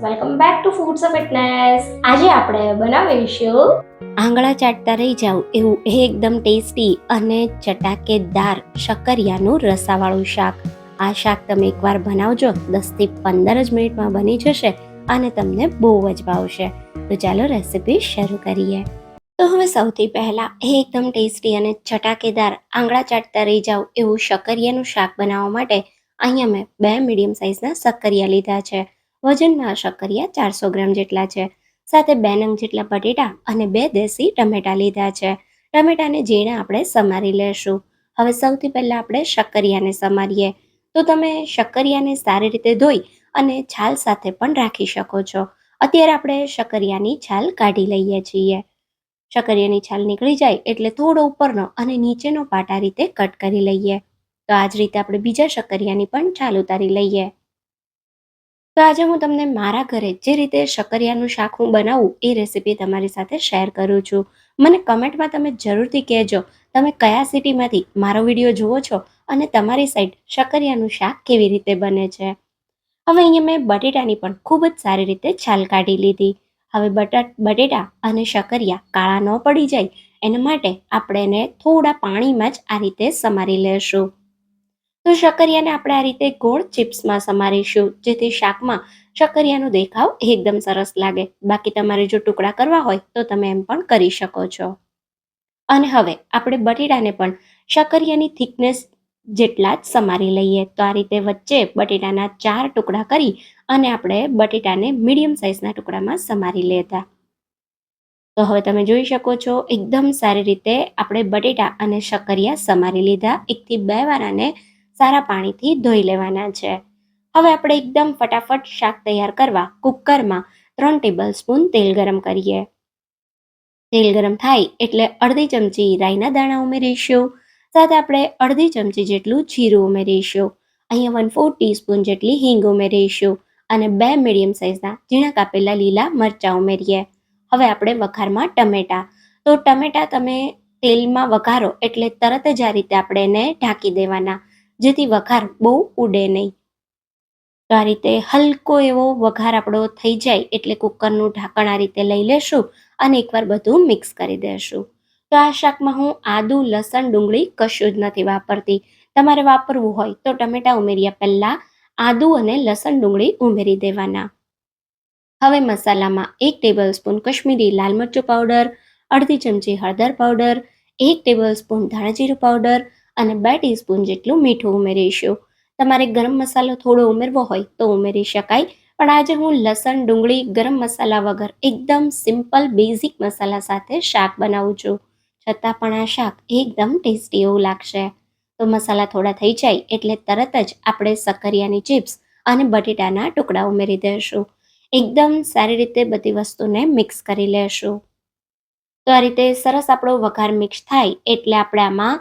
Welcome back to foods of fitness. આજે આપણે બનાવીશું આંગળા ચાટતા રહી જાવ એવું એકદમ ટેસ્ટી અને ચટાકેદાર શક્કરિયાનું રસાવાળું શાક. આ શાક તમે એકવાર બનાવજો 10 થી 15 જ મિનિટમાં બની જશે અને તમને બહુ જ ભાવશે. તો ચાલો રેસીપી શરૂ કરીએ. તો હવે સૌથી પહેલા એકદમ ટેસ્ટી અને ચટાકેદાર આંગળા ચાટતા રહી જાવ એવું શક્કરિયાનું શાક બનાવવા માટે અહીંયા મેં 2 મીડિયમ સાઇઝના શક્કરિયા લીધા છે. વજનમાં શક્કરિયા 400 ગ્રામ જેટલા છે. સાથે 2 નંગ જેટલા બટેટા અને 2 દેશી ટમેટા લીધા છે. ટમેટાને ઝીણા આપણે સમારી લેશું. હવે સૌથી પહેલા આપણે શક્કરિયાને સમારીએ. તો તમે શક્કરિયાને સારી રીતે ધોઈ અને છાલ સાથે પણ રાખી શકો છો. અત્યારે આપણે શક્કરિયાની છાલ કાઢી લઈએ છીએ. શક્કરિયાની છાલ નીકળી જાય એટલે થોડો ઉપરનો અને નીચેનો પાટ આ રીતે કટ કરી લઈએ. તો આ જ રીતે આપણે બીજા શક્કરિયાની પણ છાલ ઉતારી લઈએ. તો આજે હું તમને મારા ઘરે જે રીતે શક્કરિયાનું શાક હું બનાવું એ રેસીપી તમારી સાથે શેર કરું છું. મને કમેન્ટમાં તમે જરૂરથી કહેજો તમે કયા સિટીમાંથી મારો વિડીયો જુઓ છો અને તમારી સાઈડ શક્કરિયાનું શાક કેવી રીતે બને છે. હવે અહીંયા મેં બટેટાની પણ ખૂબ જ સારી રીતે છાલ કાઢી લીધી. હવે બટેટા અને શક્કરિયા કાળા ન પડી જાય એના માટે આપણે એને થોડા પાણીમાં જ આ રીતે સમારી લેશું. તો શક્કરિયાને આપણે આ રીતે ગોળ ચિપ્સમાં સમારીશું જેથી શાકમાં શક્કરિયાનો દેખાવ એકદમ સરસ લાગે. બાકી તમારે જો ટુકડા કરવા હોય તો તમે એમ પણ કરી શકો છો. અને હવે આપણે બટેટાને પણ શક્કરિયાની થિકનેસ જેટલા જ સમારી લઈએ. તો આ રીતે વચ્ચે બટેટાના 4 ટુકડા કરી અને આપણે બટેટાને મીડિયમ સાઇઝના ટુકડામાં સમારી લેતા. તો હવે તમે જોઈ શકો છો એકદમ સારી રીતે આપણે બટેટા અને શક્કરિયા સમારી લીધા. 1 થી 2 વાર આને સારા પાણીથી ધોઈ લેવાના છે. હવે આપણે એકદમ ફટાફટ શાક તૈયાર કરવા કુકરમાં 3 ટેબલ સ્પૂન તેલ ગરમ કરીએ. તેલ ગરમ થાય એટલે અડધી ચમચી રાઈના દાણા ઉમેરીશું. સાથે આપણે અડધી ચમચી જેટલું જીરું ઉમેરીશું. અહીંયા 1/4 ટીસ્પૂન જેટલી હિંગ ઉમેરીશું અને 2 મીડિયમ સાઇઝના ઝીણા કાપેલા લીલા મરચાં ઉમેરીએ. હવે આપણે વઘારમાં ટમેટા. તો ટમેટા તમે તેલમાં વઘારો એટલે તરત જ આ રીતે આપણે એને ઢાંકી દેવાના જેથી વઘાર બહુ ઉડે નહીં. તો આ રીતે હલકો એવો વઘાર આપણો થઈ જાય એટલે કુકરનું ઢાંકણ આ રીતે લઈ લેશું અને એકવાર બધું મિક્સ કરી દેશું. તો આ શાકમાં હું આદુ લસણ ડુંગળી કશું જ નથી વાપરતી. તમારે વાપરવું હોય તો ટમેટા ઉમેર્યા પહેલાં આદુ અને લસણ ડુંગળી ઉમેરી દેવાના. હવે મસાલામાં 1 ટેબલ સ્પૂન કશ્મીરી લાલ મરચું પાવડર, અડધી ચમચી હળદર પાવડર, 1 ટેબલ સ્પૂન ધાણા જીરું પાવડર અને 2 ટીસ્પૂન જેટલું મીઠું ઉમેરીશું. તમારે ગરમ મસાલો થોડો ઉમેરવો હોય તો ઉમેરી શકાય, પણ આજે હું લસણ ડુંગળી ગરમ મસાલા વગર એકદમ સિમ્પલ બેઝિક મસાલા સાથે શાક બનાવું છું. છતાં પણ આ શાક એકદમ ટેસ્ટી એવું લાગશે. તો મસાલા થોડા થઈ જાય એટલે તરત જ આપણે શક્કરિયાની ચિપ્સ અને બટેટાના ટુકડા ઉમેરી દઈશું. એકદમ સારી રીતે બધી વસ્તુને મિક્સ કરી લેશું. તો આ રીતે સરસ આપણો વઘાર મિક્સ થાય એટલે આપણે આમાં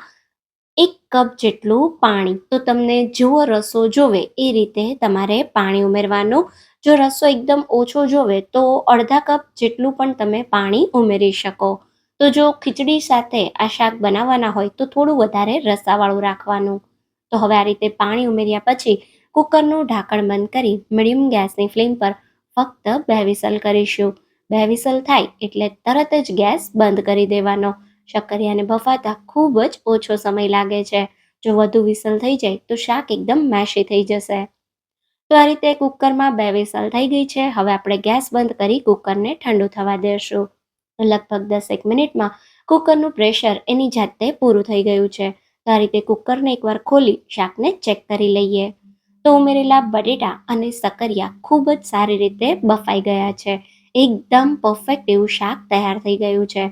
1 કપ જેટલું પાણી, તો તમને જેવો રસો જોવે એ રીતે તમારે પાણી ઉમેરવાનું. જો રસો એકદમ ઓછો જોવે તો અડધા કપ જેટલું પણ તમે પાણી ઉમેરી શકો. તો જો ખીચડી સાથે આ શાક બનાવવાના હોય તો થોડું વધારે રસાવાળું રાખવાનું. તો હવે આ રીતે પાણી ઉમેર્યા પછી કુકરનું ઢાંકણ બંધ કરી મીડિયમ ગેસની ફ્લેમ પર ફક્ત 2 વિસલ કરીશું. 2 વિસલ થાય એટલે તરત જ ગેસ બંધ કરી દેવાનો. શક્કરિયાને બફાતા ખૂબ જ ઓછો સમય લાગે છે. જો વધુ વિસલ થઈ જાય તો શાક એકદમ મેશી થઈ જશે. તો આ રીતે કુકરમાં 2 વિસલ થઈ ગઈ છે. હવે આપણે ગેસ બંધ કરી કુકરને ઠંડુ થવા દેશું. લગભગ 10 મિનિટમાં કુકરનું પ્રેશર એની જાતે પૂરું થઈ ગયું છે. તો આ રીતે કુકરને એકવાર ખોલી શાકને ચેક કરી લઈએ. તો ઉમેરેલા બટેટા અને શક્કરિયા ખૂબ જ સારી રીતે બફાઈ ગયા છે. એકદમ પરફેક્ટ એવું શાક તૈયાર થઈ ગયું છે.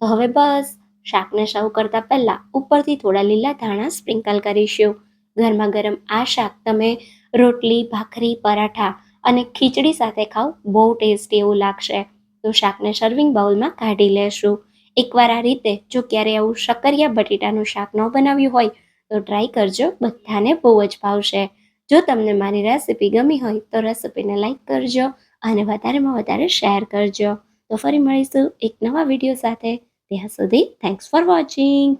તો હવે બસ શાકને સર્વ કરતા પહેલા ઉપરથી થોડા લીલા ધાણા સ્પ્રિંકલ કરીશું. ગરમા ગરમ આ શાક તમે રોટલી, ભાખરી, પરાઠા અને ખીચડી સાથે ખાઓ બહુ ટેસ્ટી એવું લાગશે. તો શાકને સર્વિંગ બાઉલમાં કાઢી લેશું. એકવાર આ રીતે જો ક્યારે આવું શક્કરિયા બટેટાનું શાક ન બનાવ્યું હોય તો ટ્રાય કરજો, બધાને બહુ જ ભાવશે. જો તમને મારી રેસિપી ગમી હોય તો રેસિપીને લાઈક કરજો અને વધારેમાં વધારે શેર કરજો. તો ફરી મળીશું એક નવા વિડીયો સાથે. ત્યાં સુધી થેન્ક્સ ફોર વોચિંગ.